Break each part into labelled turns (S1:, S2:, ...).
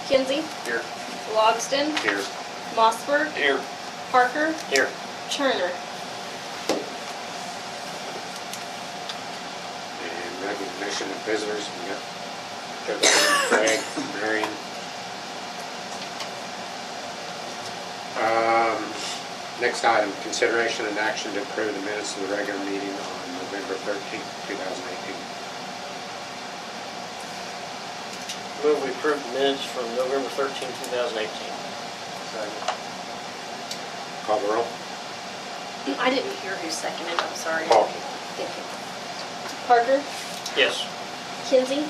S1: Kinsey,
S2: Here.
S1: Logston,
S2: Here.
S1: Mossberg,
S2: Here.
S1: Parker,
S2: Here.
S1: Turner.
S2: And recognition of visitors, we got Greg, Marion. Next item, consideration and action to approve the minutes of the regular meeting on November 13th, 2018.
S3: Move we approve the minutes from November 13, 2018.
S2: Call the roll.
S1: I didn't hear who seconded, I'm sorry.
S2: Paul.
S1: Thank you. Parker,
S3: Yes.
S1: Kinsey,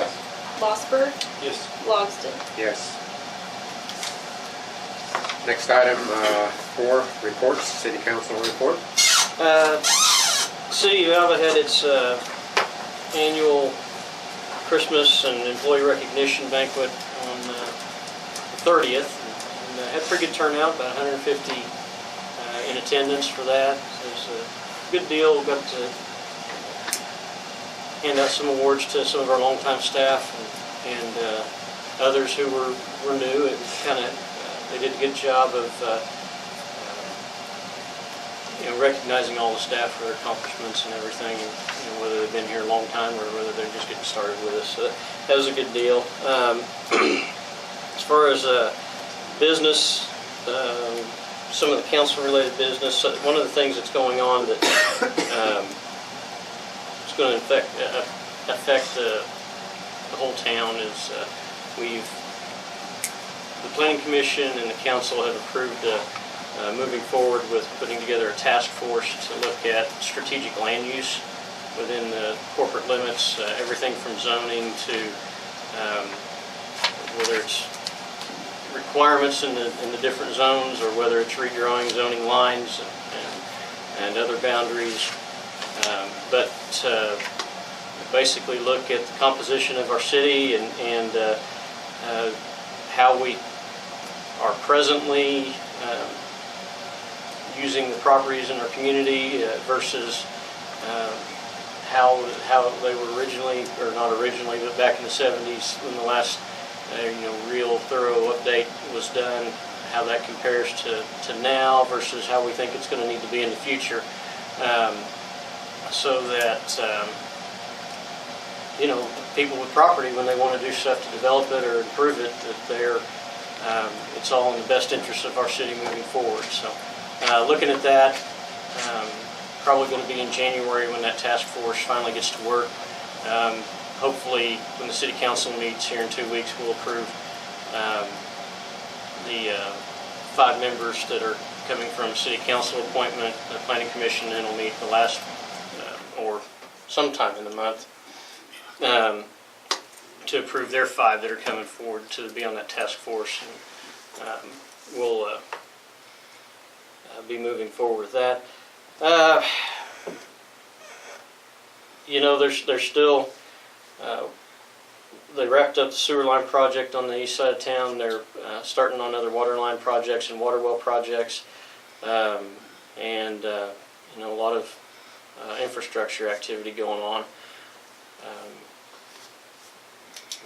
S2: Yes.
S1: Mossberg,
S3: Yes.
S1: Logston.
S2: Yes. Next item, 4, reports, city council report.
S3: City of Alva had its annual Christmas and employee recognition banquet on the 30th. And had a pretty good turnout, about 150 in attendance for that. So it was a good deal. Got to hand out some awards to some of our longtime staff and others who were new. It was kind of they did a good job of recognizing all the staff for their accomplishments and everything, and, whether they've been here a long time or whether they're just getting started with us. So that was a good deal. As far as business, some of the council-related business, one of the things that's going on that is going to affect the whole town is the Planning Commission and the council have approved moving forward with putting together a task force to look at strategic land use within the corporate limits, everything from zoning to whether it's requirements in the different zones or whether it's redrawing zoning lines and other boundaries. But basically look at the composition of our city and how we are presently using the properties in our community versus how they were originally, or not originally, but back in the 70s when the last real thorough update was done, how that compares to now versus how we think it's going to need to be in the future, so that people with property, when they want to do stuff to develop it or improve it, that it's all in the best interest of our city moving forward. So looking at that, probably going to be in January when that task force finally gets to work. Hopefully when the city council meets here in 2 weeks, we'll approve the 5 members that are coming from city council appointment. The planning commission then will meet the last or sometime in the month to approve their 5 that are coming forward to be on that task force. And we'll be moving forward with that. There's still, they wrapped up the sewer line project on the east side of town. They're starting on other water line projects and water well projects, and a lot of infrastructure activity going on.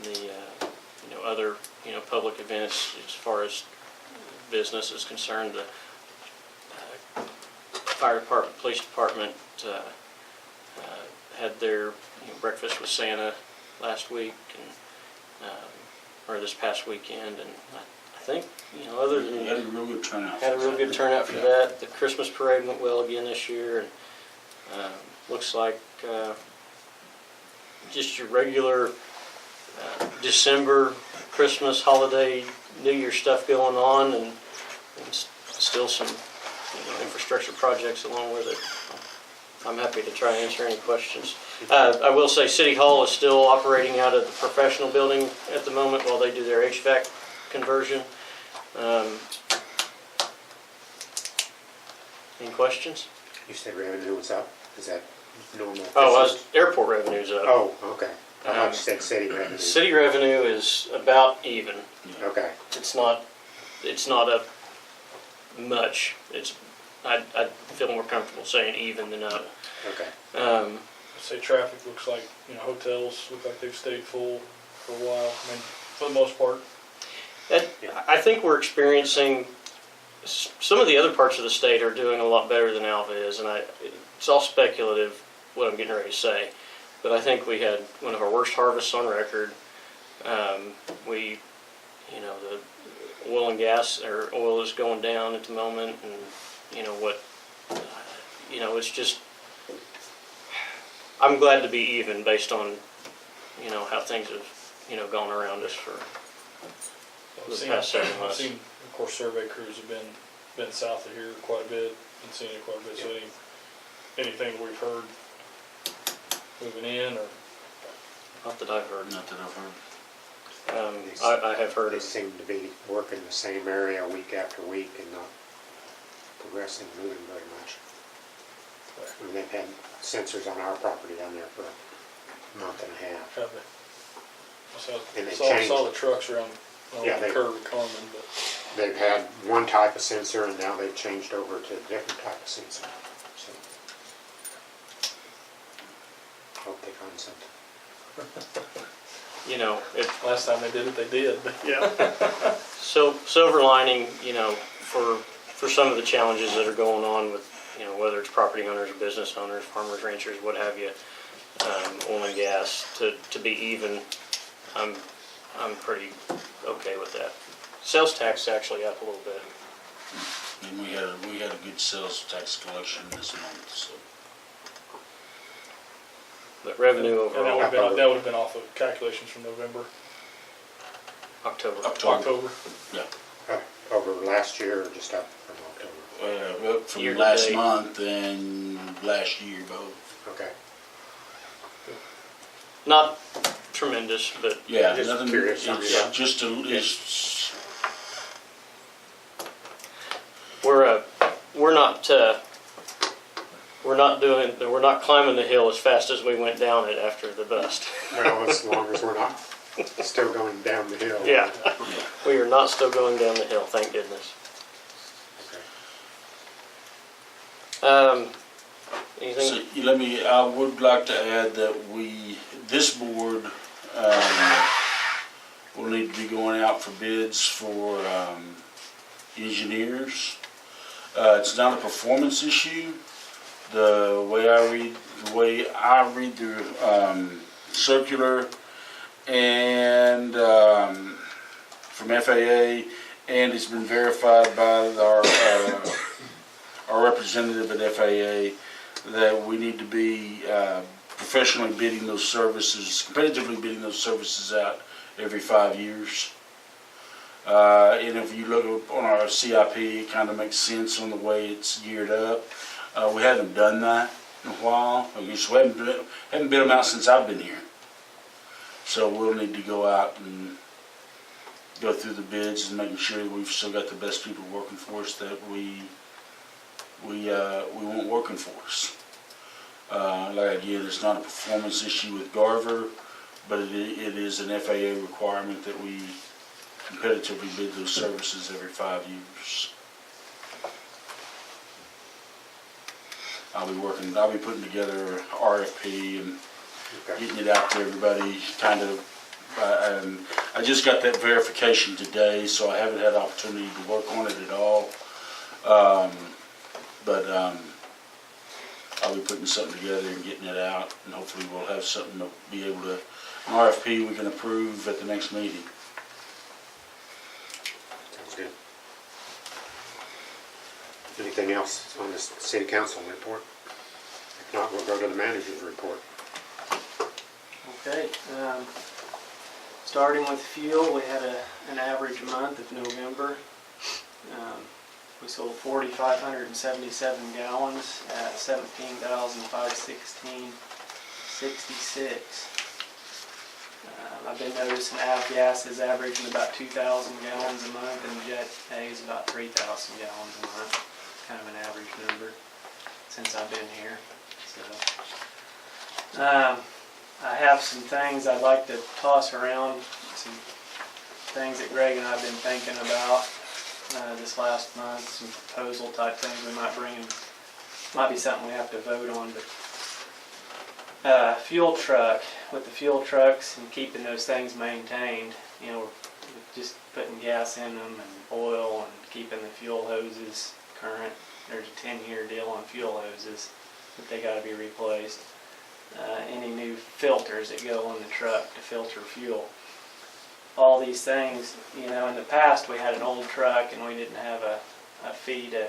S3: The other public events as far as business is concerned, the fire department, police department had their breakfast with Santa last week and or this past weekend, and I think other than
S4: had a real good turnout.
S3: Had a real good turnout for that. The Christmas parade went well again this year, and looks like just your regular December, Christmas, holiday, New Year stuff going on, and still some infrastructure projects along with it. I'm happy to try and answer any questions. I will say City Hall is still operating out of the professional building at the moment while they do their HVAC conversion. Any questions?
S2: You said revenue was up. Is that normal?
S3: Oh, airport revenue's up.
S2: Oh, okay. I thought you said city revenue.
S3: City revenue is about even.
S2: Okay.
S3: It's not up much. I'd feel more comfortable saying even than up.
S2: Okay.
S5: I'd say traffic looks like, hotels look like they've stayed full for a while. I mean, for the most part,
S3: I think we're experiencing, some of the other parts of the state are doing a lot better than Alva is, and it's all speculative what I'm getting ready to say, but I think we had one of our worst harvests on record. The oil and gas, or oil is going down at the moment, and it's just, I'm glad to be even based on, how things have, gone around us for the past 7
S4: I've
S3: months.
S4: seen, of course, survey crews have been south of here quite a bit, and seen it quite a bit, so anything we've heard moving in, or?
S3: Not that I've heard.
S5: Not that I've heard.
S3: I have heard
S2: They
S3: of,
S2: seem to be working the same area week after week and not progressing, moving very much. And they've had sensors on our property down there for a month and a half.
S4: Have they?
S2: And they
S4: I
S2: changed.
S4: saw the trucks around
S2: Yeah,
S4: the
S2: they-
S4: curve at Carmen, but
S2: They've had one type of sensor and now they've changed over to a different type of sensor. So, hope they find something.
S4: last time they did it, they did.
S3: yeah. So silver lining, for some of the challenges that are going on with, whether it's property owners, business owners, farmers, ranchers, what have you, oil and gas, to be even, I'm pretty okay with that. Sales tax is actually up a little bit.
S5: And we had a good sales tax collection this month, so.
S3: But revenue
S4: And that
S3: overall,
S4: would have been off of calculations from November,
S3: October.
S4: October.
S5: Yeah.
S2: Up over last year or just up from October?
S5: Up from
S3: Year to
S5: last
S3: date.
S5: month and last year both.
S2: Okay.
S3: Not tremendous, but
S5: Yeah,
S2: Just
S5: nothing,
S2: curious.
S5: it's
S3: we're not climbing the hill as fast as we went down it after the bust.
S2: Well, as long as we're not still going down the hill.
S3: Yeah, we are not still going down the hill, thank goodness.
S2: Okay.
S3: Anything?
S5: So, I would like to add that this board, will need to be going out for bids for, engineers. It's not a performance issue. The way I read the, circular and, from FAA, and it's been verified by our representative at FAA, that we need to be professionally bidding those services, competitively bidding those services out every 5 years. And if you look on our CIP, it kind of makes sense on the way it's geared up. We haven't done that in a while. I guess we haven't bid them out since I've been here. So we'll need to go out and go through the bids and making sure we've still got the best people working for us that we want working for us. Like again, it's not a performance issue with Garver, but it is an FAA requirement that we competitively bid those services every 5 years. I'll be putting together RFP and
S2: Okay.
S5: getting it out to everybody, kind of. I just got that verification today, so I haven't had the opportunity to work on it at all. But I'll be putting something together and getting it out, and hopefully we'll have something to be able to, an RFP we can approve at the next meeting.
S2: Sounds good. Anything else on this city council report? If not, we'll go to the manager's report.
S6: Okay, starting with fuel, we had an average month of November. We sold 4,577 gallons at 17,516.66. I've been noticing Avgas is averaging about 2,000 gallons a month, and Jet A is about 3,000 gallons a month. Kind of an average number since I've been here. So, I have some things I'd like to toss around, some things that Greg and I have been thinking about this last month, some proposal type things we might bring in. Might be something we have to vote on, but fuel truck, with the fuel trucks and keeping those things maintained, just putting gas in them and oil and keeping the fuel hoses current. There's a 10-year deal on fuel hoses, but they gotta be replaced. Any new filters that go on the truck to filter fuel. All these things, you know, in the past we had an old truck and we didn't have a fee to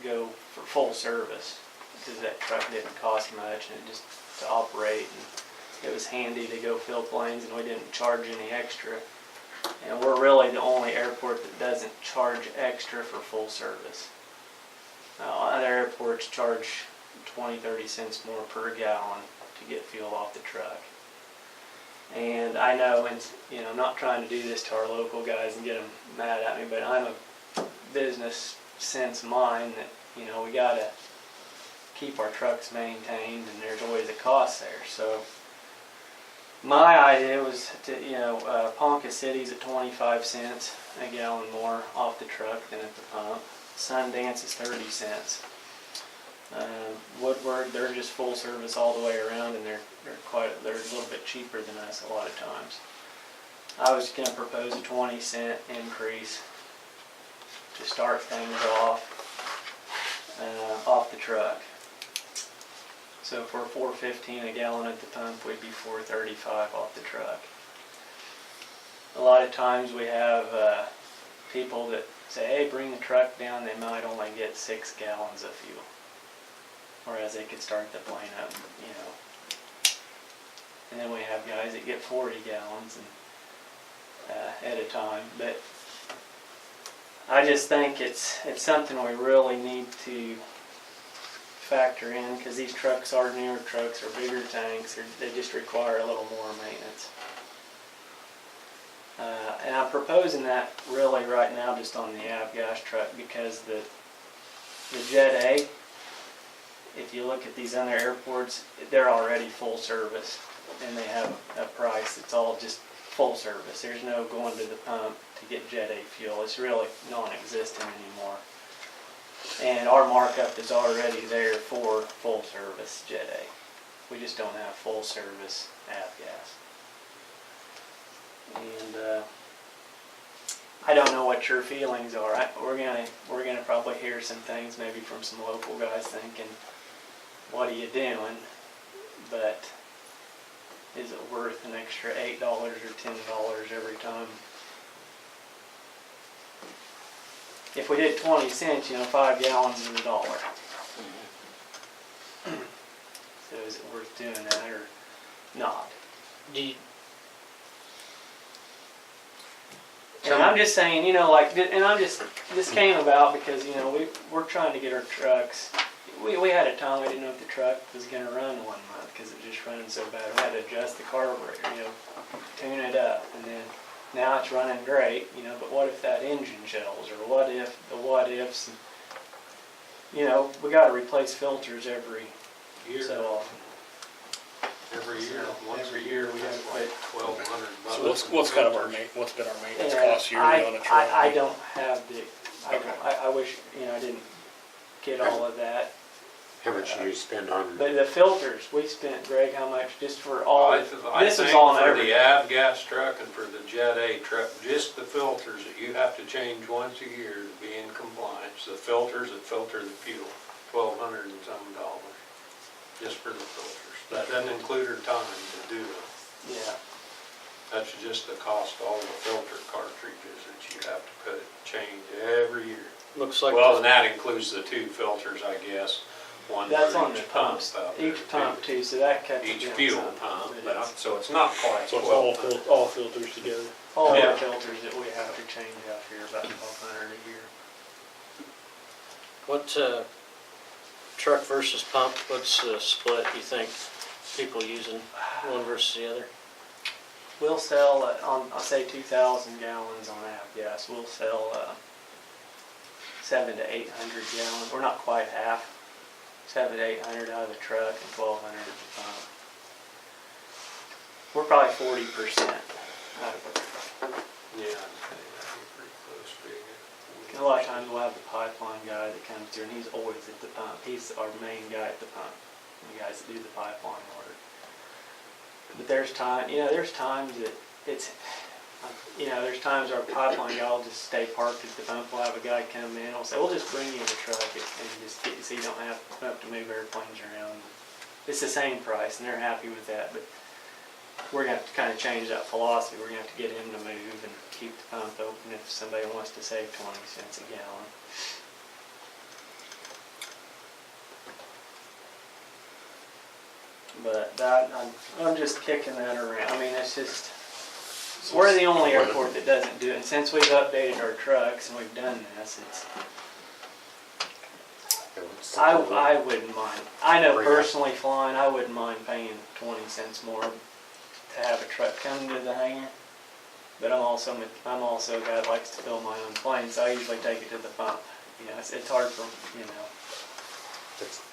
S6: go for full service because that truck didn't cost much and it just to operate, and it was handy to go fill planes and we didn't charge any extra. And we're really the only airport that doesn't charge extra for full service. Other airports charge 20-30 cents more per gallon to get fuel off the truck. And I know, and you know, I'm not trying to do this to our local guys and get them mad at me, but I'm a business sense mind that, you know, we gotta keep our trucks maintained, and there's always a cost there. So my idea was to, you know, Ponca City's at 25 cents a gallon more off the truck than at the pump. Sundance is 30 cents. Woodward, they're just full service all the way around, and they're a little bit cheaper than us a lot of times. I was going to propose a 20-cent increase to start things off the truck. So if we're $4.15 a gallon at the pump, we'd be $4.35 off the truck. A lot of times we have people that say, hey, bring the truck down, they might only get 6 gallons of fuel. Whereas they could start the plane up, you know. And then we have guys that get 40 gallons at a time. But I just think it's something we really need to factor in, because these trucks are newer trucks or bigger tanks, they just require a little more maintenance. And I'm proposing that really right now just on the avgas truck, because the Jet A, if you look at these other airports, they're already full service, and they have a price that's all just full service. There's no going to the pump to get Jet A fuel. It's really non-existent anymore. And our markup is already there for full service Jet A. We just don't have full service avgas. And I don't know what your feelings are. We're gonna probably hear some things maybe from some local guys thinking, what are you doing? But is it worth an extra $8 or $10 every time? If we did 20 cents, you know, 5 gallons is $1. So is it worth doing that or not? And I'm just saying, you know, like, and this came about because, you know, we're trying to get our trucks. We had a time we didn't know if the truck was going to run 1 month because it was just running so bad. We had to adjust the carburetor, you know, tune it up, and then now it's running great, you know, but what if that engine shells, or what if the what ifs, and, you know, we got to replace filters every
S7: year.
S6: so often.
S7: Every year, once
S6: Every
S7: a
S6: year
S7: year,
S6: we
S7: that's
S6: have
S7: like
S6: to
S7: $1,200.
S4: So what's kind of what's been our maintenance
S6: And
S4: cost yearly on a truck?
S6: I don't have the,
S4: Okay.
S6: I wish, you know, I didn't get all of that.
S2: How much do you spend on,
S6: But the filters, we spent, Greg, how much just for all,
S7: I
S6: this
S7: think
S6: is on
S7: for
S6: every,
S7: the avgas truck and for the Jet A truck, just the filters that you have to change once a year to be in compliance. The filters that filter the fuel, $1,200 and some dollars, just for the filters. That doesn't include her time to do it.
S6: yeah.
S7: That's just the cost of all the filter cartridges that you have to change every year.
S3: Looks like
S7: Well, and that includes the 2 filters, I guess. One
S6: That's
S7: for
S6: on the
S7: each pump
S6: pumps,
S7: out there,
S6: each pump too, so that cuts it
S7: Each
S6: down
S7: fuel
S6: some,
S7: pump,
S6: but
S7: but
S6: it's
S7: so it's not quite
S4: So it's
S7: 1,200.
S4: all filters together.
S6: all
S7: Yeah.
S6: our filters that we have to change out here, about 1,200 a year.
S3: what truck versus pump, what's the split you think people using one versus the other?
S6: We'll sell, I'll say 2,000 gallons on avgas, we'll sell 700 to 800 gallons, we're not quite half, 700 to 800 out of the truck and 1,200 at the pump. We're probably 40% out of the truck.
S7: Yeah, I'd say that'd be pretty close to it.
S6: A lot of times we'll have the pipeline guy that comes through, and he's always at the pump. He's our main guy at the pump, the guys that do the pipeline work. But there's times that You know, there's times our pipeline guy will just stay parked at the pump. We'll have a guy come in. We'll say, we'll just bring you the truck and just get, so you don't have to move airplanes around. It's the same price, and they're happy with that. But we're gonna have to kind of change that philosophy. We're gonna have to get him to move and keep the pump open if somebody wants to save 20 cents a gallon. But that, I'm just kicking that around. I mean, it's just, we're the only airport that doesn't do it. And since we've updated our trucks and we've done this, it's, I wouldn't mind. I know personally flying, I wouldn't mind paying 20 cents more to have a truck come to the hangar. But I'm also a guy that likes to fill my own plane, so I usually take it to the pump. You know, it's hard for, you know.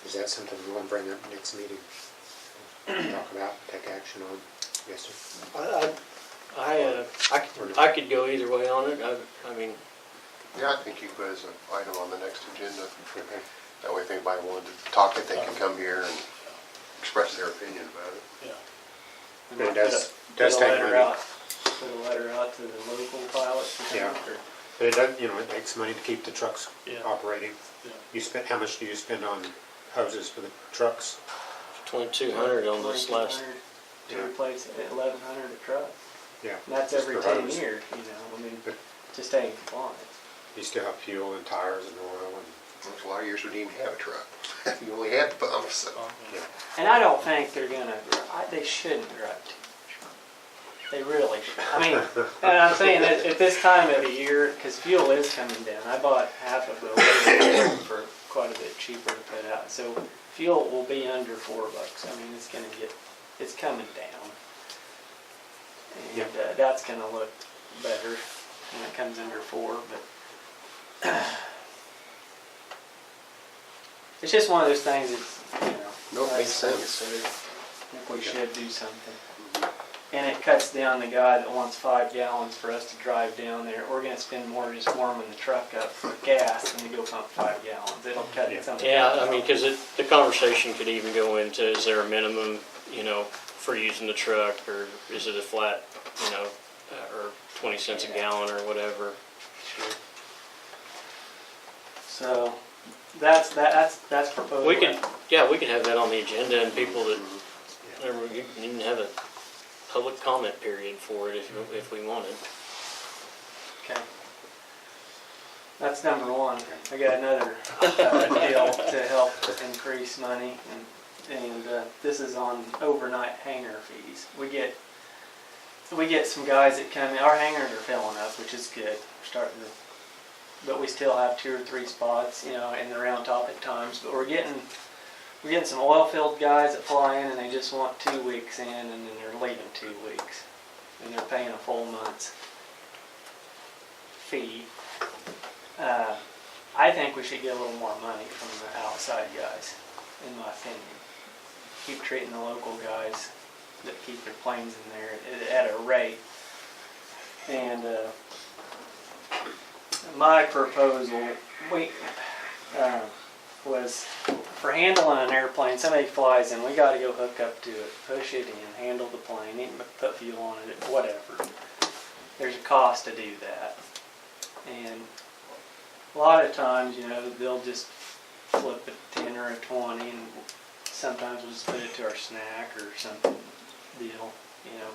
S2: Is that something we want to bring up next meeting? Talk about, take action on? Yes, sir.
S3: I could go either way on it. I mean,
S8: Yeah, I think you put as an item on the next agenda.
S2: Okay.
S8: That way if anybody wanted to talk it, they can come here and express their opinion about it.
S4: Yeah.
S6: We
S2: But it
S6: might
S2: does
S6: put a
S2: take
S6: letter
S2: money.
S6: out. Put a letter out to the local pilots to come
S2: Yeah.
S6: up, or
S2: But it does, it takes money to keep the trucks
S4: Yeah.
S2: operating.
S4: Yeah.
S2: How much do you spend on hoses for the trucks?
S3: 2,200 on this last.
S6: 2,200 to
S2: Yeah.
S6: replace it, 1,100 a truck.
S2: Yeah.
S6: And that's
S2: just
S6: every
S2: for
S6: 10
S2: hose.
S6: years, you know, I mean,
S2: But
S6: to stay in compliance.
S2: you still have fuel and tires and oil and,
S8: There's a lot of years we didn't even have a truck. You only had the pumps, so.
S2: yeah.
S6: And I don't think they're gonna, they shouldn't drive too much. They really should. I mean, and I'm saying that at this time of the year, because fuel is coming down. I bought half of a load of fuel for quite a bit cheaper to put out. So fuel will be under $4. I mean, it's coming down. And
S2: Yep.
S6: that's gonna look better when it comes under 4, but it's just one of those things that's, you know.
S8: No, it makes
S6: I
S8: sense.
S6: think we should do something. And it cuts down the guy that wants 5 gallons for us to drive down there. We're gonna spend more just warming the truck up for gas than to go pump 5 gallons. It'll cut it something.
S3: Yeah, I mean, because the conversation could even go into, is there a minimum, for using the truck, or is it a flat, or 20 cents a gallon or whatever?
S6: So, that's proposed.
S3: We could have that on the agenda, and people that, or we could even have a public comment period for it if we wanted.
S6: Okay. That's number one. I got another deal to help increase money, and this is on overnight hangar fees. We get some guys that come in. Our hangars are filling up, which is good. We're starting to, but we still have 2 or 3 spots, in the round top at times. But we're getting some oil-filled guys that fly in and they just want 2 weeks in, and then they're leaving 2 weeks, and they're paying a full month's fee. I think we should get a little more money from the outside guys, in my opinion. Keep treating the local guys that keep their planes in there at a rate. And my proposal was for handling an airplane. Somebody flies in, we got to go hook up to it, push it in, handle the plane, even put fuel on it, whatever. There's a cost to do that. And a lot of times, they'll just flip a 10 or a 20, and sometimes we'll just put it to our snack or something deal,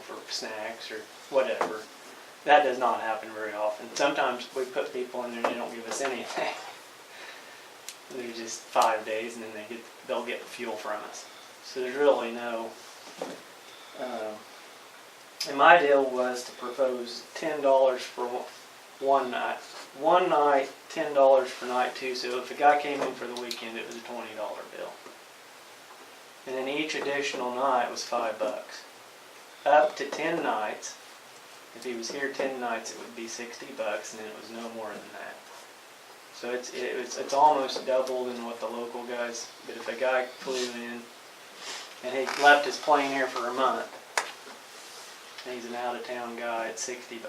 S6: for snacks or whatever. That does not happen very often. Sometimes we put people in there and they don't give us anything. They're just 5 days, and then they'll get fuel from us. So there's really no. And my deal was to propose $10 for one night. One night, $10 for night 2. So if a guy came in for the weekend, it was a $20 bill. And then each additional night was $5. Up to 10 nights. If he was here 10 nights, it would be $60, and then it was no more than that. So it's almost double than what the local guys. But if a guy flew in and he left his plane here for a month, and he's an out-of-town guy, it's $60.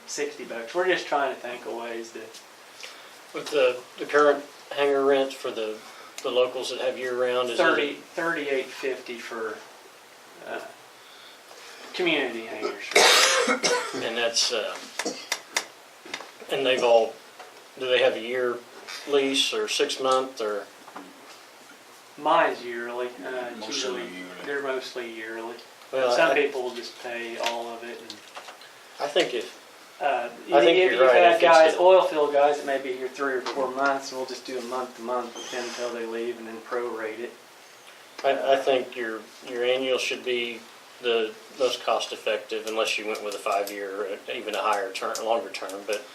S6: $60. We're just trying to think of ways to.
S3: With the current hangar rent for the locals that have year-round is
S6: $38.50 for Community hangers.
S3: And that's, and they've all, do they have a year lease or 6 month or?
S6: Mine's yearly. It's
S5: Mostly
S6: usually,
S5: yearly.
S6: they're mostly yearly.
S3: Well,
S6: Some
S3: I
S6: people will just pay all of it. And,
S3: think if,
S6: I
S3: I think
S6: if
S3: you're
S6: you've
S3: right.
S6: had
S3: If it's
S6: guys,
S3: the-
S6: oil field guys that may be here 3 or 4 months, and we'll just do a month to month with them until they leave and then prorate it.
S3: I think your annual should be the most cost effective unless you went with a 5-year or even a higher term, longer term. But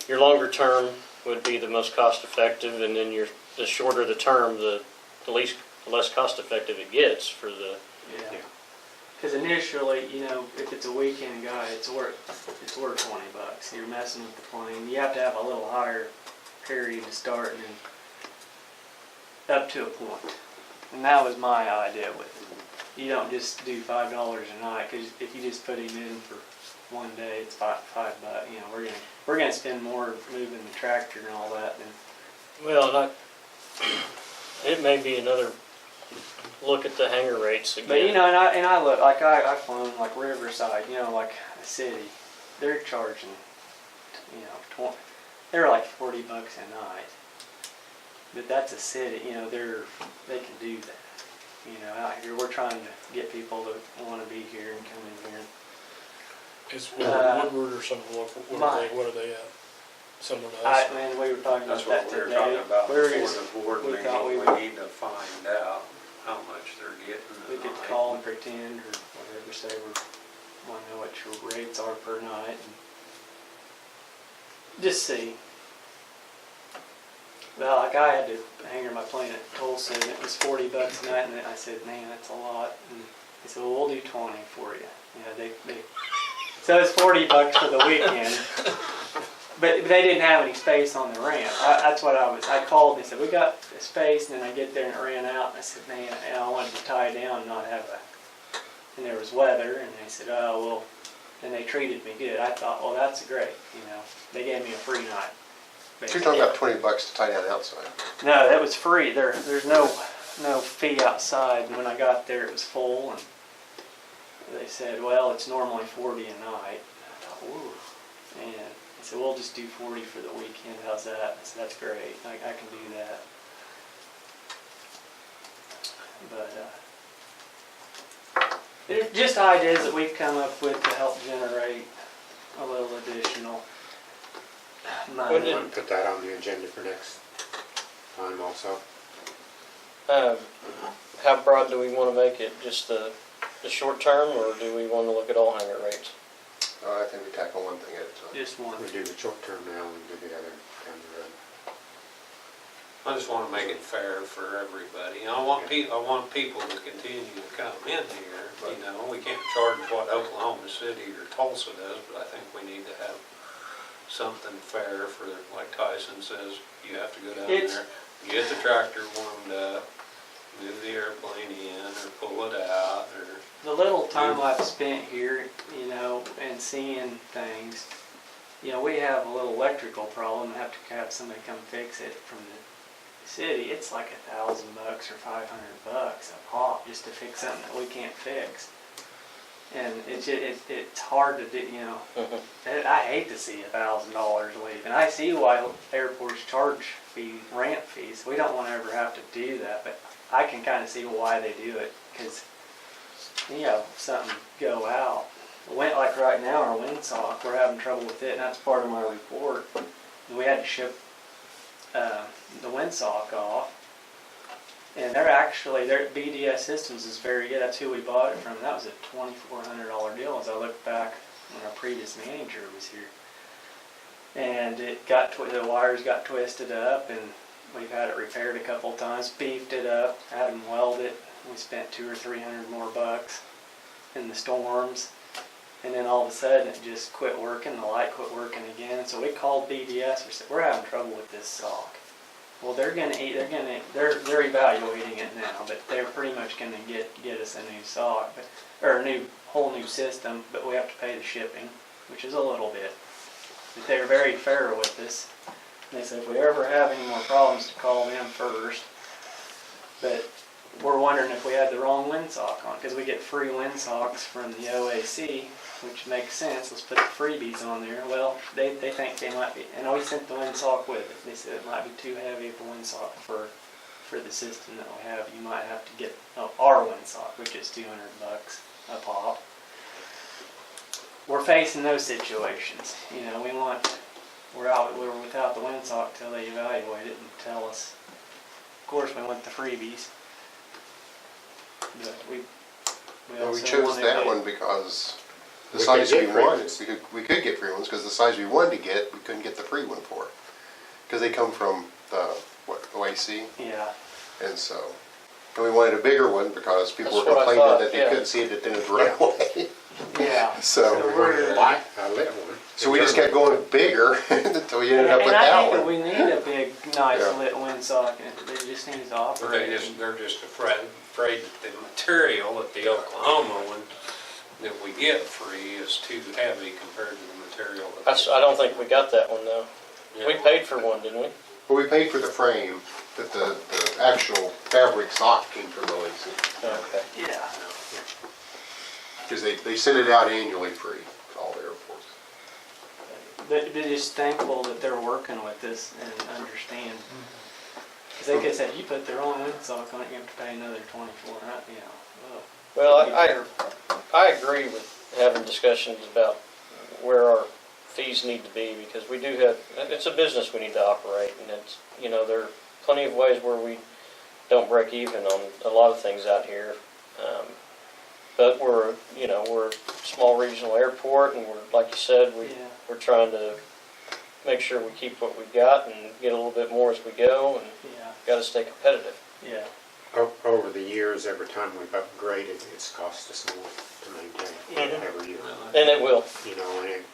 S3: your longer term would be the most cost effective, and then the shorter the term, the less cost effective it gets for the.
S6: Yeah. Because initially, you know, if it's a weekend guy, it's worth $20. You're messing with the plane. You have to have a little higher period to start, and then up to a point. And that was my idea with it. You don't just do $5 a night, because if you just put him in for one day, it's $5. You know, we're gonna spend more moving the tractor and all that than.
S3: Well, it may be another look at the hanger rates again.
S6: But you know, and I look like I've flown like Riverside, you know, like a city. They're charging, you know, they're like $40 a night. But that's a city, you know, they can do that. You know, out here we're trying to get people to want to be here and come in here.
S4: Is Woodward or some of the local, what are they at? Similar to us?
S6: Man, we were talking
S7: That's
S6: about
S7: what
S6: that
S7: we were
S6: today.
S7: talking about
S6: We were
S7: before
S6: just-
S7: the board
S6: we thought
S7: meeting.
S6: we
S7: We need to find out how much they're getting.
S6: We could
S7: tonight.
S6: call and pretend or whatever, say we want to know what your rates are per night. And just see. Well, like I had to hanger my plane at Tulsa and it was $40 a night, and I said, man, that's a lot. And they said, well, we'll do 20 for you. Yeah, so it's $40 for the weekend. But they didn't have any space on the ramp. That's what I called and said, we got space, and then I get there and it ran out, and I said, man, I wanted to tie down and not have and there was weather, and they said, oh, well, and they treated me good. I thought, well, that's great, you know. They gave me a free night.
S8: So you're talking about $20 to tie down outside?
S6: No, that was free. There's no fee outside. And when I got there, it was full, and they said, well, it's normally $40 a night. I thought, ooh. And I said, we'll just do $40 for the weekend. How's that? I said, that's great. I can do that. But it's just ideas that we've come up with to help generate a little additional money.
S3: What
S2: We
S3: did-
S2: want to put that on the agenda for next time also.
S3: How broad do we want to make it? Just the short term, or do we want to look at all hanger rates?
S8: I think we tackle one thing at a time.
S6: Just one.
S2: We do the short term now and do the other down the road.
S7: I just want to make it fair for everybody. I want people to continue to come in here. You know, we can't charge what Oklahoma City or Tulsa does, but I think we need to have something fair for, like Tyson says, you have to go down there, get the tractor warmed up, move the airplane in, or pull it out, or.
S6: The little time I've spent here, you know, and seeing things, you know, we have a little electrical problem, have to have somebody come fix it from the city. It's like $1,000 or $500 a pop just to fix something that we can't fix. And it's hard to do, you know. I hate to see $1,000 leave, and I see why airports charge ramp fees. We don't want to ever have to do that, but I can kind of see why they do it, because you know, something go out. Like right now, our windsock, we're having trouble with it, and that's part of my report. We had to ship the windsock off, and their BDS Systems is very good. That's who we bought it from. That was a $2,400 deal as I look back when our previous manager was here. And it the wires got twisted up, and we've had it repaired a couple times, beefed it up, had them weld it. We spent $200 or $300 more in the storms, and then all of a sudden it just quit working. The light quit working again. So we called BDS. We said, we're having trouble with this sock. Well, they're evaluating it now, but they're pretty much gonna get us a new sock, or a whole new system. But we have to pay the shipping, which is a little bit. But they're very fair with us. And they said if we ever have any more problems, to call them first. But we're wondering if we had the wrong windsock on, because we get free windsocks from the OAC, which makes sense. Let's put the freebies on there. Well, they think they might be, and we sent the windsock with it. They said it might be too heavy of a windsock for the system that we have. You might have to get our windsock, which is $200 a pop. We're facing those situations. You know, we're without the windsock till they evaluate it and tell us. Of course, we want the freebies. But we
S8: Well, we
S6: also
S8: chose
S6: wanted
S8: that
S6: to-
S8: one because the
S2: We
S8: size
S2: could
S8: we
S2: get free
S8: wanted,
S2: ones.
S8: we could get free ones, because the size we wanted to get, we couldn't get the free one for. Because they come from the, OAC,
S6: Yeah.
S8: and so, and we wanted a bigger one because people
S3: That's
S8: were
S3: what I
S8: complaining
S3: thought,
S8: that they
S3: yeah.
S8: couldn't see it at the end of the runway.
S6: Yeah.
S8: So,
S2: We wanted a lit one.
S8: so we just kept going bigger until we ended up with
S6: And I
S8: that
S6: think that
S8: one.
S6: we need a big, nice
S8: Yeah.
S6: lit windsock, and it just needs to operate.
S7: They're just afraid that the material at the Oklahoma one that we get free is too heavy compared to the material.
S3: I don't think we got that one though. We
S7: Yeah.
S3: paid for one, didn't we?
S8: Well, we paid for the frame, but the actual fabric sock came from OAC.
S3: Okay.
S6: Yeah.
S8: Because they send it out annually free to all the airports.
S6: But they're just thankful that they're working with us and understand. Because like I said, you put the wrong windsock on it, you have to pay another 24, you know.
S3: Well, I agree with having discussions about where our fees need to be, because we do have, it's a business we need to operate, and it's, you know, there are plenty of ways where we don't break even on a lot of things out here. But we're a small regional airport, and we're, like you said,
S6: Yeah.
S3: we're trying to make sure we keep what we got and get a little bit more as we go, and
S6: Yeah.
S3: got to stay competitive.
S6: Yeah.
S2: Over the years, every time we've upgraded, it's cost us more to maintain
S3: Mhm.
S2: every year.
S3: And it will.
S2: You know, and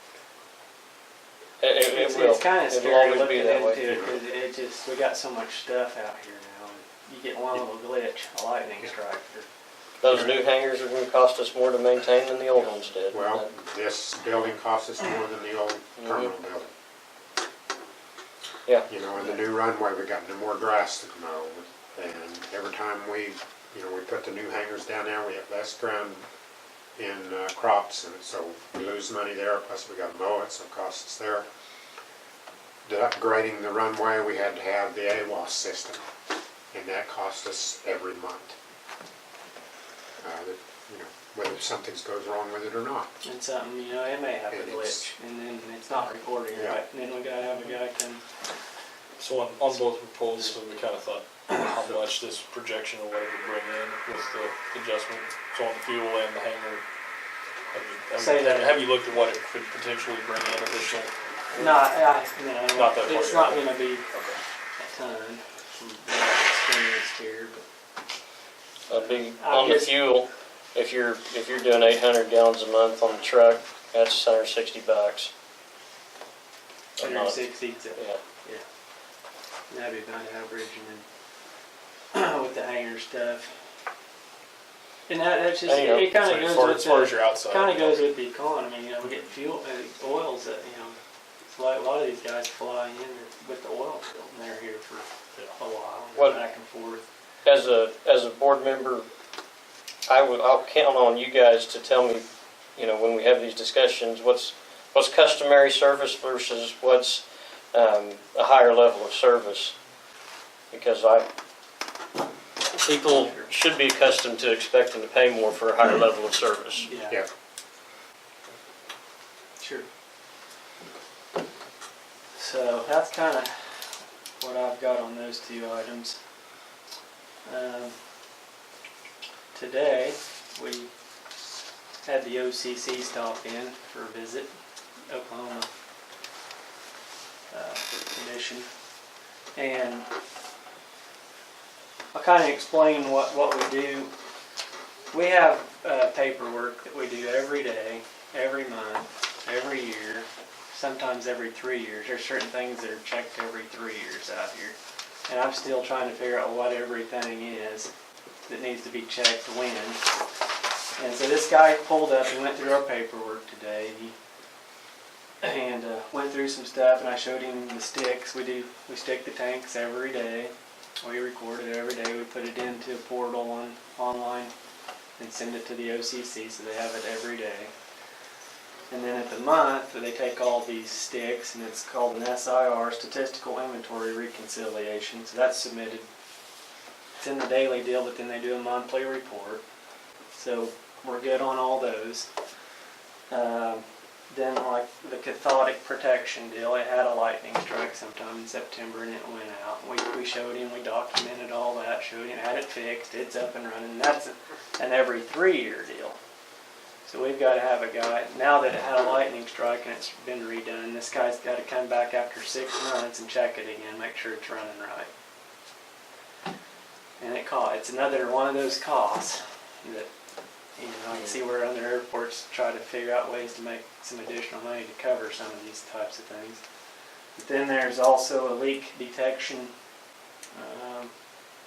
S3: It will.
S6: It's kind of
S3: It'll
S6: scary
S3: always
S6: looking
S3: be that way.
S6: into it, because it just, we got so much stuff out here now. And you get one little glitch, a lightning strike.
S3: Those new hangars are going to cost us more to maintain than the old ones did.
S2: well, this building costs us more than the old terminal building.
S3: Yeah.
S2: You know, and the new runway, we got no more grass to come over. And every time we put the new hangars down there, we have less ground in crops, and so we lose money there, plus we got to mow it, so it costs us there. The upgrading the runway, we had to have the AWAS system, and that cost us every month. You know, whether something goes wrong with it or not.
S6: And something, you know, it may have a
S2: And
S6: glitch, and then it's not recording
S2: Yeah.
S6: right, and then we gotta have a guy come.
S4: So on both proposals, we kind of thought how much this projection or whatever would bring in with the adjustment. So on the fuel and the hangar,
S6: Say that.
S4: have you looked at what it could potentially bring in additional?
S6: No,
S4: Not that
S6: it's
S4: far,
S6: not
S4: yeah.
S6: gonna be
S4: Okay.
S6: a ton from my experience here, but.
S3: Be
S6: I
S3: on the
S6: guess-
S3: fuel. If you're doing 800 gallons a month on the truck, that's $160. A month.
S6: 160,
S3: Yeah.
S6: that'd be about average, and then with the hanger stuff. And that's just,
S3: And, you know,
S6: it kinda
S4: So
S6: goes
S4: as far as
S6: with
S4: your outside.
S6: kinda goes with the economy, you know, we get fuel, oils that, you know, it's like a lot of these guys fly in with the oil field, and they're here for a while, and
S3: What-
S6: they're back and forth.
S3: As a board member, I'll count on you guys to tell me, you know, when we have these discussions, what's customary service versus what's a higher level of service, because people should be accustomed to expecting to pay more for a higher level of service.
S2: Yeah.
S6: Sure. So that's kind of what I've got on those two items. Today, we had the OCC stop in for a visit, Oklahoma Commission. And I'll kind of explain what we do. We have paperwork that we do every day, every month, every year, sometimes every 3 years. There's certain things that are checked every 3 years out here. And I'm still trying to figure out what everything is that needs to be checked when. And so this guy pulled up and went through our paperwork today. And went through some stuff, and I showed him the sticks. We stick the tanks every day. We record it every day. We put it into a portal online and send it to the OCC, so they have it every day. And then at the month, they take all these sticks, and it's called an SIR, Statistical Inventory Reconciliation. So that's submitted. It's in the daily deal, but then they do a monthly report. So we're good on all those. Then like the cathodic protection deal, it had a lightning strike sometime in September and it went out. We showed him, we documented all that, showed him, had it fixed, it's up and running. That's an every 3-year deal. So we've got to have a guy, now that it had a lightning strike and it's been redone, this guy's got to come back after 6 months and check it again, make sure it's running right. And it's another one of those costs that, you know, I can see where other airports try to figure out ways to make some additional money to cover some of these types of things. But then there's also a leak detection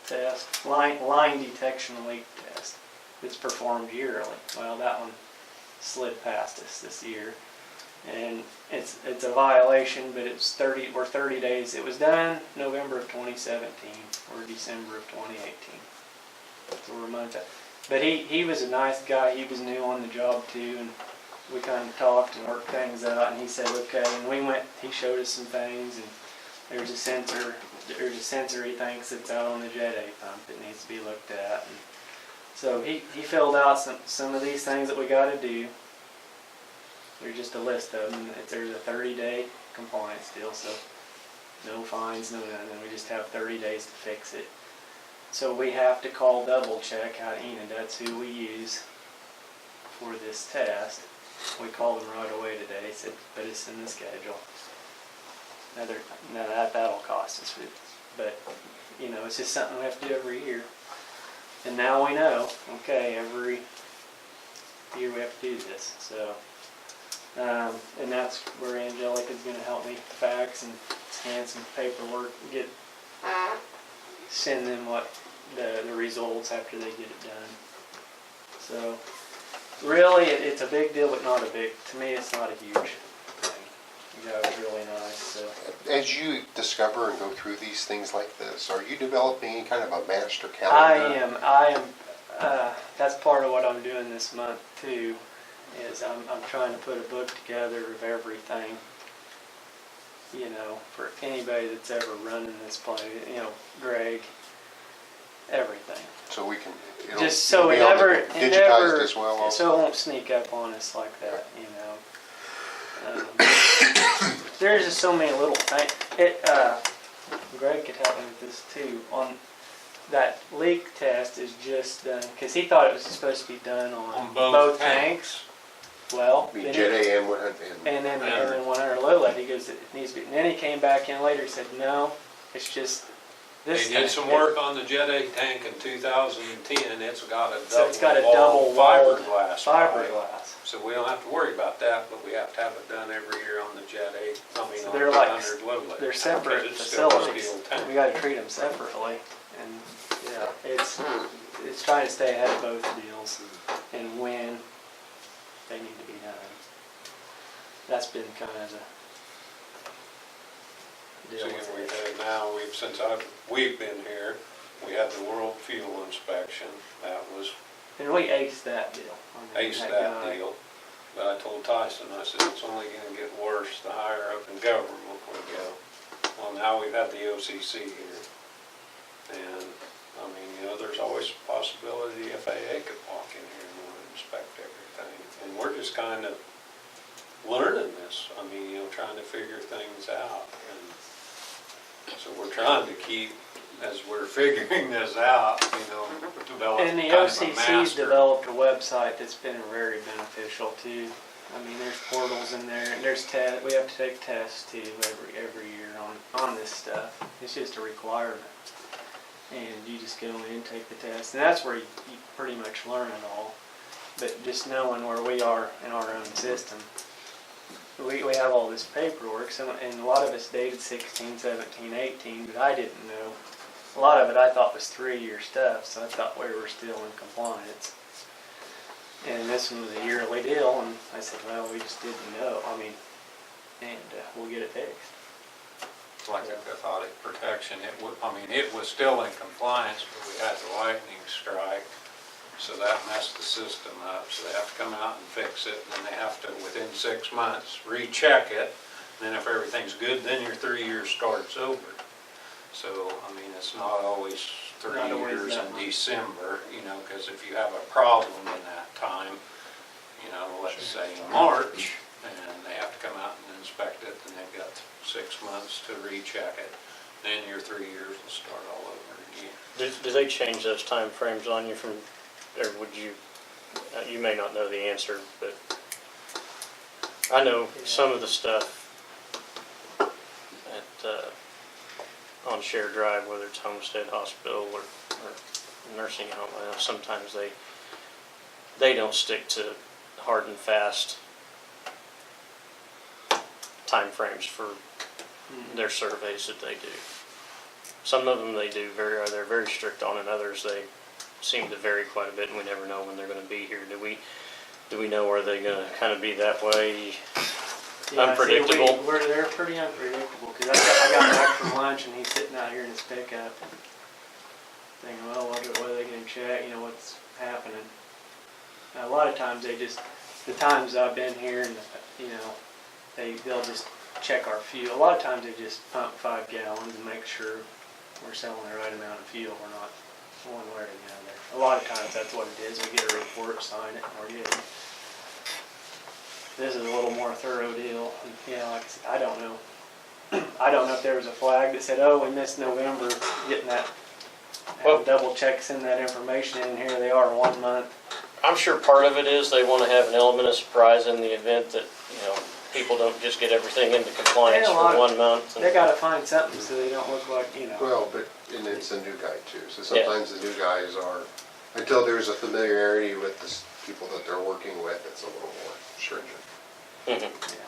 S6: test, line detection leak test. It's performed yearly. Well, that one slid past us this year, and it's a violation. But we're 30 days. It was done November of 2017 or December of 2018. So we're a month out. But he was a nice guy. He was new on the job too, and we kind of talked and worked things out. And he said, okay. And we went. He showed us some things, and there's a sensor. There's a sensor he thinks that's out on the Jet A pump that needs to be looked at. And so he filled out some of these things that we got to do. There's just a list of them. There's a 30-day compliance deal, so no fines, no nothing. We just have 30 days to fix it. So we have to call Double Check out of Enid. That's who we use for this test. We called them right away today. Said, but it's in the schedule. That'll cost us. But you know, it's just something we have to do every year. And now we know. Okay, every year we have to do this. So, and that's where Angelica's going to help me fax and scan some paperwork, send them what the results after they get it done. So really it's a big deal, but not a big, to me it's not a huge thing. That was really nice. So.
S8: As you discover and go through these things like this, are you developing any kind of a master calendar?
S6: I am. That's part of what I'm doing this month too, is I'm trying to put a book together of everything, you know, for anybody that's ever running this place, you know, Greg, everything.
S8: So we can,
S6: Just so
S8: it'll be digitized as well. Also.
S6: So it won't sneak up on us like that, you know. There's just so many little things. Greg could help me with this too. On that leak test is just done because he thought it was supposed to be done on both tanks. Well,
S8: Jet A and 100.
S6: And then 100 low lead. He goes, it needs to be. And then he came back in later. He said, no, it's just this.
S7: They did some work on the Jet A tank in 2010. It's got a
S6: double
S7: fiberglass.
S6: Fiberglass.
S7: So we don't have to worry about that, but we have to have it done every year on the Jet A. I mean,
S6: So
S7: on
S6: they're
S7: the
S6: like
S7: 100 low lead.
S6: they're separate
S7: Because it's still a
S6: facilities.
S7: steel tank.
S6: We got to treat them separately, and yeah, it's trying to stay ahead of both deals and when they need to be done. That's been kind of the deal.
S7: See,
S6: with
S7: we've
S6: it.
S7: had now, we've been here, we had the world fuel inspection. That was
S6: And we aced that deal. I mean,
S7: that
S6: guy-
S7: deal. But I told Tyson, I said, it's only gonna get worse the higher up in government we go. Well, now we've had the OCC here. And, I mean, you know, there's always a possibility the FAA could walk in here and want to inspect everything. And we're just kind of learning this. I mean, you know, trying to figure things out. And so we're trying to keep, as we're figuring this out, you know, develop
S6: And the
S7: kind of a
S6: OCC's
S7: master.
S6: developed a website that's been very beneficial too. I mean, there's portals in there, and there's we have to take tests too every year on this stuff. It's just a requirement, and you just go in and take the test, and that's where you pretty much learn it all. But just knowing where we are in our own system, we have all this paperwork, and a lot of it's dated 16, 17, 18, but I didn't know. A lot of it I thought was 3-year stuff, so I thought we were still in compliance. And this one was a yearly deal, and I said, well, we just didn't know. I mean, and we'll get it fixed.
S7: like a cathodic protection. It was still in compliance, but we had the lightning strike, so that messed the system up. So they have to come out and fix it, and then they have to, within 6 months, recheck it. And then if everything's good, then your 3 years starts over. So, it's not always 3
S6: Not always
S7: years
S6: that
S7: in
S6: much.
S7: December, because if you have a problem in that time, let's say in March, and they have to come out and inspect it, then they've got 6 months to recheck it. Then your 3 years will start all over again.
S3: Do they change those time frames on you from, or would you, you may not know the answer, but I know some of the stuff at, on Shared Drive, whether it's Homestead Hospital or nursing home, I know sometimes they don't stick to hard and fast time frames for their surveys that they do. Some of them they do they're very strict on, and others they seem to vary quite a bit, and we never know when they're going to be here. Do we know, are they going to kind of be that way?
S6: Yeah,
S3: Unpredictable.
S6: See, they're pretty unpredictable, because I got back from lunch and he's sitting out here in his pickup thinking, well, what are they going to check, what's happening. Now, a lot of times the times I've been here, and they'll just check our fuel. A lot of times they just pump 5 gallons and make sure we're selling the right amount of fuel. We're not one way or the other. A lot of times that's what it is. We get a report, sign it, and we're good. This is a little more thorough deal. Like I said, I don't know. I don't know if there was a flag that said, oh, we missed November, getting that,
S3: Well-
S6: double check, send that information in, here they are 1 month.
S3: I'm sure part of it is they want to have an element of surprise in the event that, people don't just get everything into compliance
S6: Yeah, a
S3: for
S6: lot of-
S3: 1 month.
S6: They gotta find something so they don't look like,
S8: Well, and it's a new guy too, so sometimes the new guys are, until there's a familiarity with the people that they're working with, it's a little more stringent.
S3: Mhm.
S6: yeah.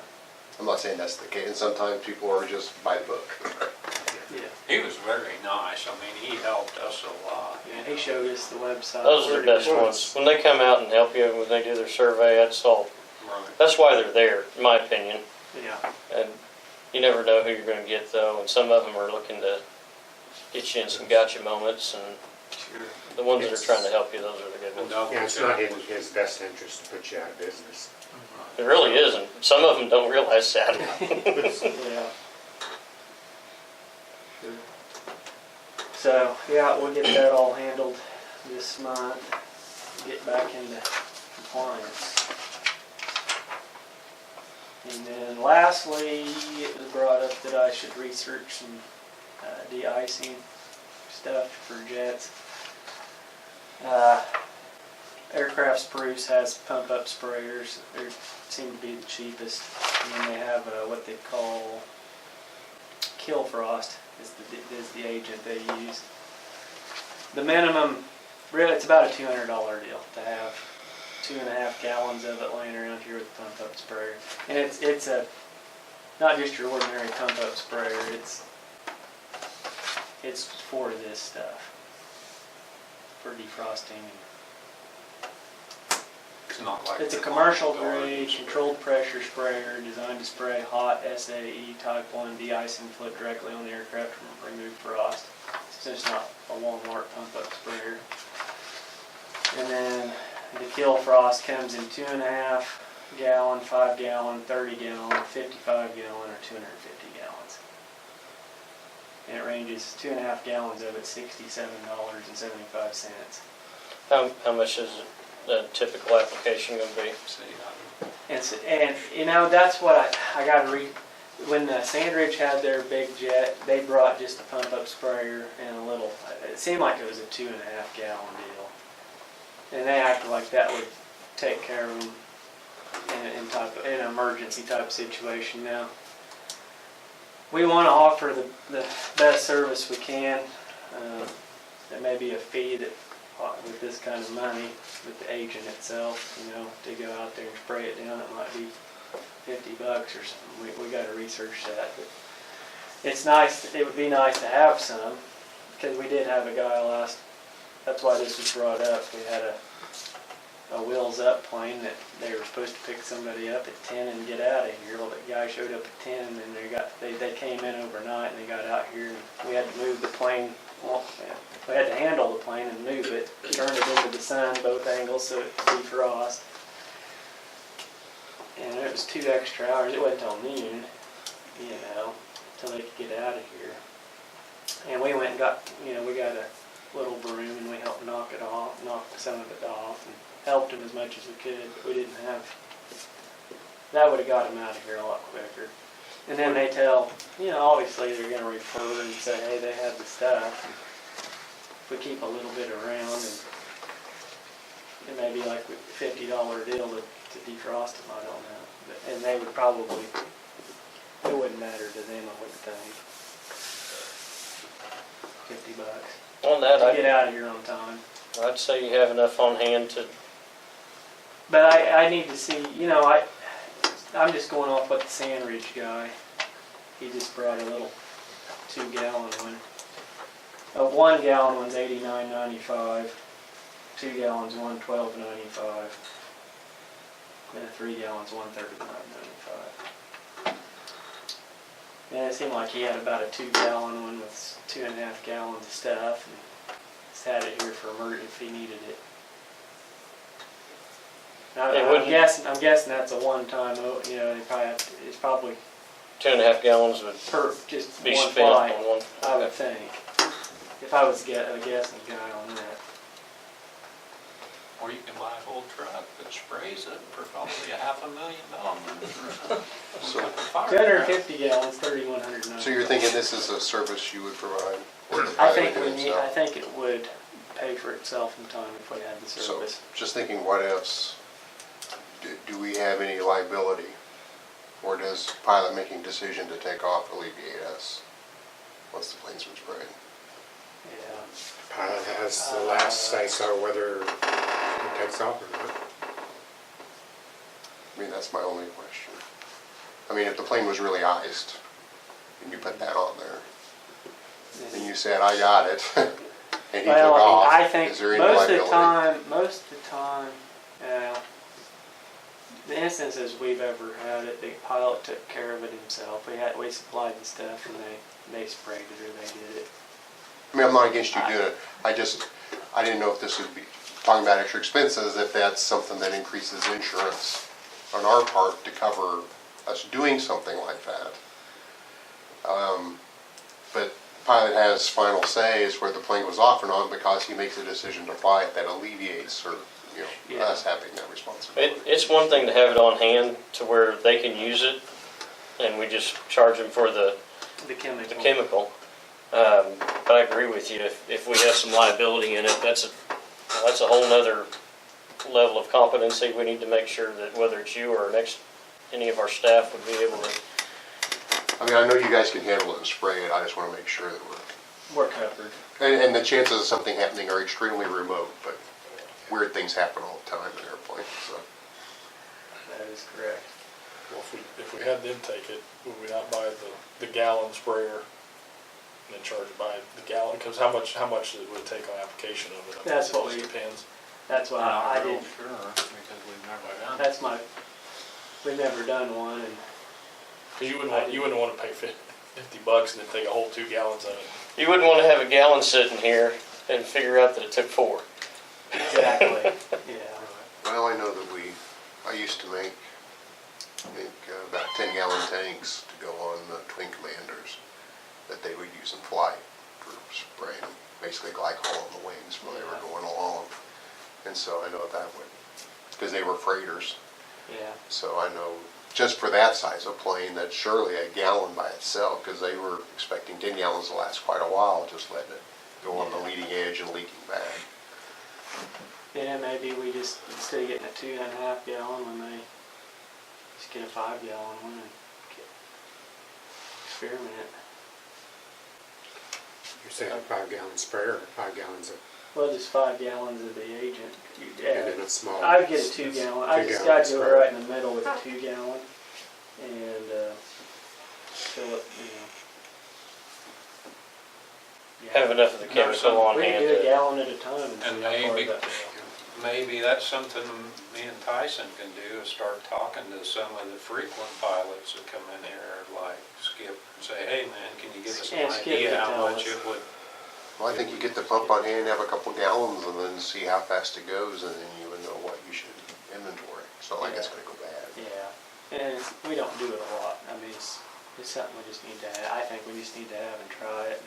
S8: I'm not saying that's the case, and sometimes people are just by the book.
S6: Yeah.
S7: He was very nice. He helped us a lot.
S6: Yeah, he showed us the website.
S3: Those are the best ones. When they come out and help you, when they do their survey,
S7: Right.
S3: that's why they're there, in my opinion.
S6: Yeah.
S3: And you never know who you're going to get, though, and some of them are looking to get you in some gotcha moments, and
S7: Sure.
S3: the ones that are trying to help you, those are the good ones.
S2: Yeah, it's not in his best interest to put you out of business.
S3: It really isn't. Some of them don't realize that.
S6: Yeah. So, yeah, we'll get that all handled this month, get back into compliance. And then lastly, it was brought up that I should research some de-icing stuff for jets. Aircraft Spruce has pump-up sprayers. They seem to be the cheapest. And then they have what they call Kill Frost is the agent they use. The minimum, really, it's about a $200 deal to have 2.5 gallons of it laying around here with a pump-up sprayer. And it's a not just your ordinary pump-up sprayer. It's for this stuff, for defrosting.
S7: It's not like.
S6: It's a
S7: the
S6: commercial
S7: $1
S6: grade,
S7: spray.
S6: controlled pressure sprayer designed to spray hot SAE type 1 de-icing fluid directly on the aircraft to remove frost. It's just not a Walmart pump-up sprayer. And then the Kill Frost comes in 2.5 gallon, 5 gallon, 30 gallon, 55 gallon, or 250 gallons. And it ranges 2.5 gallons of it, $67.75.
S3: How much is the typical application going to be?
S7: See,
S6: And that's what I got to read. When Sandridge had their big jet, they brought just a pump-up sprayer and a little. It seemed like it was a 2.5 gallon deal, and they acted like that would take care of them in an emergency type situation. Now, we want to offer the best service we can. There may be a fee that with this kind of money, with the agent itself, to go out there and spray it down, it might be $50 or something. We got to research that. But it's nice. It would be nice to have some, because we did have a guy that's why this was brought up. We had a wheels up plane that they were supposed to pick somebody up at 10 and get out of here. Well, the guy showed up at 10 and they came in overnight and they got out here and we had to move the plane. Well, we had to handle the plane and move it, turn it into the sun, both angles, so it could defrost. And it was 2 extra hours. It wasn't till noon, till they could get out of here. And we went and got, we got a little broom and we helped knock some of it off and helped them as much as we could, but we didn't have, that would have got them out of here a lot quicker. And then they tell, obviously they're going to refer and say, hey, they had the stuff. And if we keep a little bit around and it may be like a $50 deal to defrost them, I don't know. And they would probably, it wouldn't matter to them, I wouldn't think. $50
S3: On that,
S6: to get out of here on time.
S3: I'd say you have enough on hand to,
S6: But I need to see, I'm just going off what the Sandridge guy, he just brought a little 2-gallon one. A 1-gallon one's $89.95, 2 gallons one $12.95, and a 3 gallons $139.95. And it seemed like he had about a 2-gallon one with 2.5 gallons of stuff, and just had it here for emergency if he needed it. I'm guessing that's a one-time. They probably have to, it's probably
S3: 2.5 gallons would
S6: per just
S3: be
S6: one
S3: spent
S6: flight.
S3: on one.
S6: I would think. If I was a guessing guy on that.
S7: Or you can buy a whole truck that sprays it for probably $500,000.
S8: So,
S6: 250 gallons, 3,190.
S8: so you're thinking this is a service you would provide? Or the
S6: I
S8: pilot
S6: think
S8: would do itself?
S6: I think it would pay for itself in time if we had the
S8: So,
S6: service.
S8: just thinking what ifs, do we have any liability? Or does pilot making decision to take off alleviate us once the plane's been sprayed?
S6: Yeah.
S2: Pilot has the last say so whether it takes off or not.
S8: I mean, that's my only question. I mean, if the plane was really iced, and you put that on there, and you said, I got it, and he took off,
S6: I think
S8: is there any
S6: most of
S8: liability?
S6: the time, the instances we've ever had it, the pilot took care of it himself. We supplied the stuff and they sprayed it or they did it.
S8: I mean, I'm not against you doing it, I didn't know if this would be, talking about extra expenses, if that's something that increases insurance on our part to cover us doing something like that. But pilot has final say as where the plane goes off or not because he makes a decision to fly it that alleviates or, us having that responsibility.
S3: It's one thing to have it on hand to where they can use it, and we just charge them for the chemical. But I agree with you. If we have some liability in it, that's a whole nother level of competency. We need to make sure that whether it's you or any of our staff would be able to.
S8: I mean, I know you guys can handle it and spray it, I just want to make sure that
S6: We're covered.
S8: and the chances of something happening are extremely remote, but weird things happen all the time in airplanes, so.
S6: That is correct.
S4: Well, if we had them take it, would we not buy the gallon sprayer and then charge it by the gallon? Because how much it would take on application of it?
S6: That's what
S4: It
S6: we-
S4: just depends.
S6: That's why I did.
S7: Sure, because we've never done it.
S6: That's we've never done one, and
S4: Because you wouldn't want to pay $50 and then take a whole 2 gallons of it.
S3: You wouldn't want to have a gallon sitting here and figure out that it took 4.
S6: exactly, yeah.
S8: Well, I know that I used to make, I think, about 10-gallon tanks to go on Twin Commanders that they would use in flight for spraying, basically glycol on the wings while they were going along. And so I know that would, because they were freighters.
S6: Yeah.
S8: So I know just for that size of plane, that's surely a gallon by itself, because they were expecting 10 gallons to last quite a while, just letting it go on the leading edge and leaking back.
S6: Yeah, maybe we just, instead of getting a 2.5 gallon, we may just get a 5 gallon one and experiment.
S2: You're saying a 5-gallon sprayer, 5 gallons of,
S6: Well, just 5 gallons of the agent.
S2: and then a small.
S6: I'd get a 2 gallon. I just
S2: 2
S6: gotta
S2: gallon
S6: go
S2: sprayer.
S6: right in the middle with a 2 gallon and fill it,
S3: Have enough of the chemical on
S6: We can
S3: hand.
S6: do a gallon at a time and see
S7: And
S6: how far
S7: maybe-
S6: that.
S7: maybe that's something me and Tyson can do, is start talking to some of the frequent pilots that come in here, like Skip, and say, hey man, can you give us an
S6: Yeah, Skip
S7: idea
S6: could
S7: how
S6: tell
S7: much
S6: us.
S7: it would?
S8: Well, I think you get the pump on hand, have a couple gallons, and then see how fast it goes, and then you would know what you should inventory. It's not like it's gonna go bad.
S6: Yeah, and we don't do it a lot. I mean, it's something we just need to have. I think we just need to have and try it.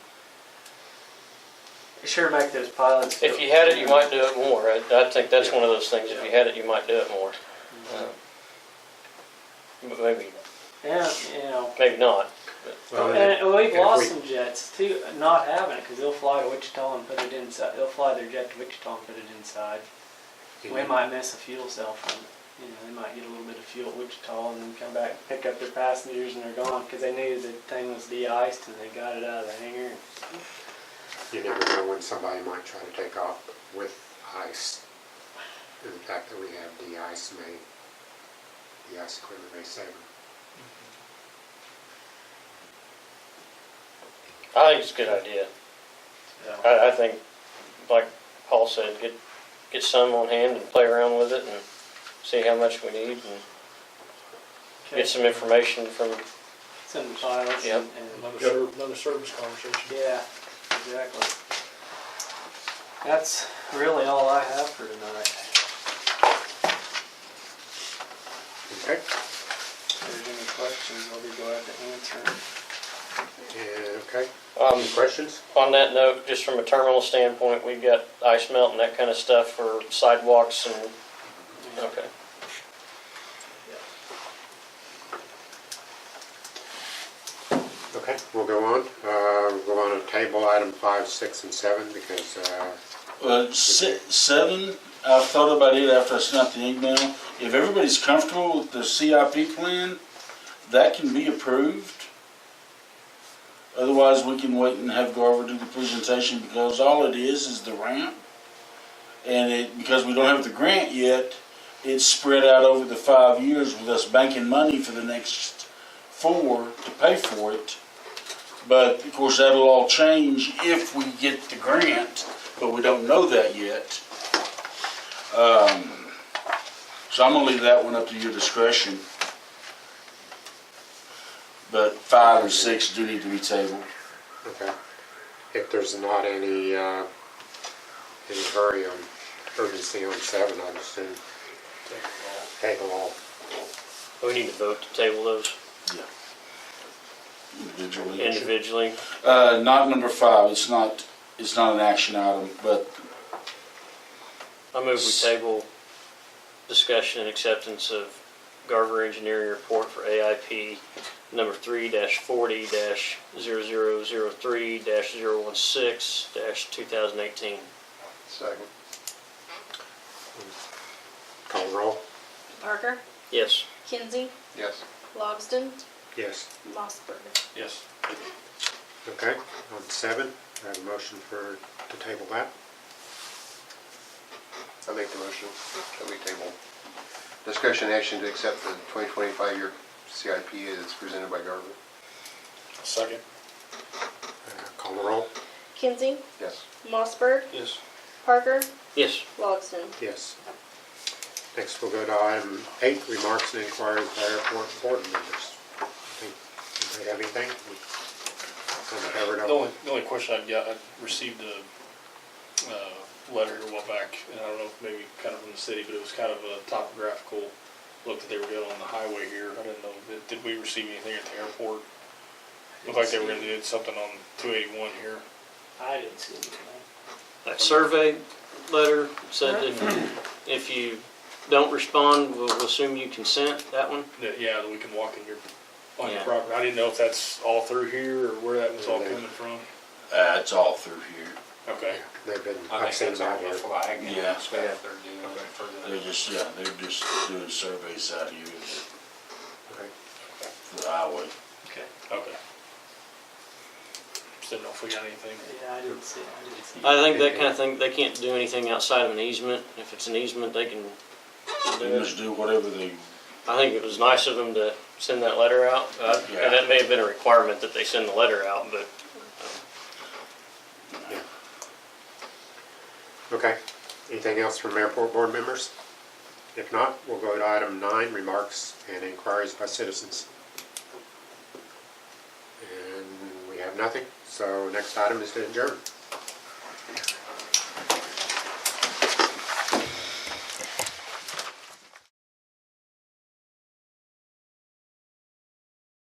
S6: Sure make those pilots.
S3: If you had it, you might do it more. I think that's one of those things, if you had it, you might do it more. But maybe,
S6: Yeah, you know.
S3: maybe not.
S2: Well,
S6: And we've
S2: if
S6: lost
S2: we-
S6: some jets too, not having it, because they'll fly to Wichita and put it inside. They'll fly their jet to Wichita and put it inside. We might miss a fuel cell from it. You know, they might get a little bit of fuel at Wichita and then come back and pick up their passengers and they're gone because they knew the thing was de-iced and they got it out of the hangar.
S2: You never know when somebody might try to take off with ice. And the fact that we have de-ice the ice equipment may save them.
S3: I think it's a good idea. I think, like Paul said, get some on hand and play around with it and see how much we need and get some information from,
S6: Some pilots
S3: Yep.
S6: and
S4: Another service conversation.
S6: yeah, exactly. That's really all I have for tonight.
S2: Okay?
S6: If there's any questions, I'll be glad to answer them.
S2: Yeah, okay.
S3: um,
S2: Any questions?
S3: on that note, just from a terminal standpoint, we've got ice melt and that kind of stuff for sidewalks and, okay.
S2: Okay, we'll go on. We'll go on to table item 5, 6, and 7 because,
S5: 7, I thought about it after I sent out the email. If everybody's comfortable with the CIP plan, that can be approved. Otherwise, we can wait and have Garver do the presentation because all it is the ramp. And because we don't have the grant yet, it's spread out over the 5 years with us banking money for the next 4 to pay for it. But of course, that'll all change if we get the grant, but we don't know that yet. So I'm gonna leave that one up to your discretion. But 5 and 6 do need to be tabled.
S2: okay. If there's not any hurry on, urgency on 7, I'd assume table all.
S3: We need to vote to table those
S5: Individually.
S3: individually.
S5: Not number 5. It's not an action item, but
S3: I move we table discussion and acceptance of Garver Engineering Report for AIP number 3-40-0003-016-2018.
S8: Second.
S2: Call roll?
S1: Parker,
S3: Yes.
S1: Kinsey,
S8: Yes.
S1: Logston,
S2: Yes.
S1: Mossberg.
S4: Yes.
S2: Okay, on 7, I have a motion to table that.
S8: I make the motion that we table discussion action to accept the 2025 year CIP as presented by Garver.
S4: Second.
S2: Call the roll?
S1: Kinsey,
S8: Yes.
S1: Mossberg,
S4: Yes.
S1: Parker,
S3: Yes.
S1: Logston.
S2: Yes. Next, we'll go to item 8, remarks and inquiries by airport board members. Anybody have anything? Kind of covered up.
S4: The only question I've got, I received a letter here a while back, and I don't know if maybe kind of from the city, but it was kind of a topographical look that they were doing on the highway here. I didn't know, did we receive anything at the airport? Looked like they were gonna do something on 281 here.
S6: I didn't see anything.
S3: That survey letter said if you don't respond, we'll assume you consent, that one?
S4: That, yeah, that we can walk in your, on your
S3: Yeah.
S4: property. I didn't know if that's all through here or where that was all coming from.
S5: it's all through here.
S4: Okay.
S2: They've been,
S7: I
S2: I've
S7: think
S2: seen
S7: that's
S2: that
S7: all the
S2: here.
S7: flag and
S5: Yeah.
S7: stuff they're doing for
S5: They're
S7: the.
S5: just doing surveys out here
S2: Okay.
S5: for the highway.
S6: Okay.
S4: Okay. Just didn't know if we got anything.
S6: Yeah, I didn't see.
S3: I think that kind of thing, they can't do anything outside of an easement. If it's an easement, they can
S5: They
S3: do
S5: just
S3: it.
S5: do whatever they,
S3: I think it was nice of them to send that letter out.
S5: Yeah.
S3: And that may have been a requirement that they send the letter out, but
S2: Okay. Anything else from airport board members? If not, we'll go to item 9, remarks and inquiries by citizens. And we have nothing, so next item is to adjourn.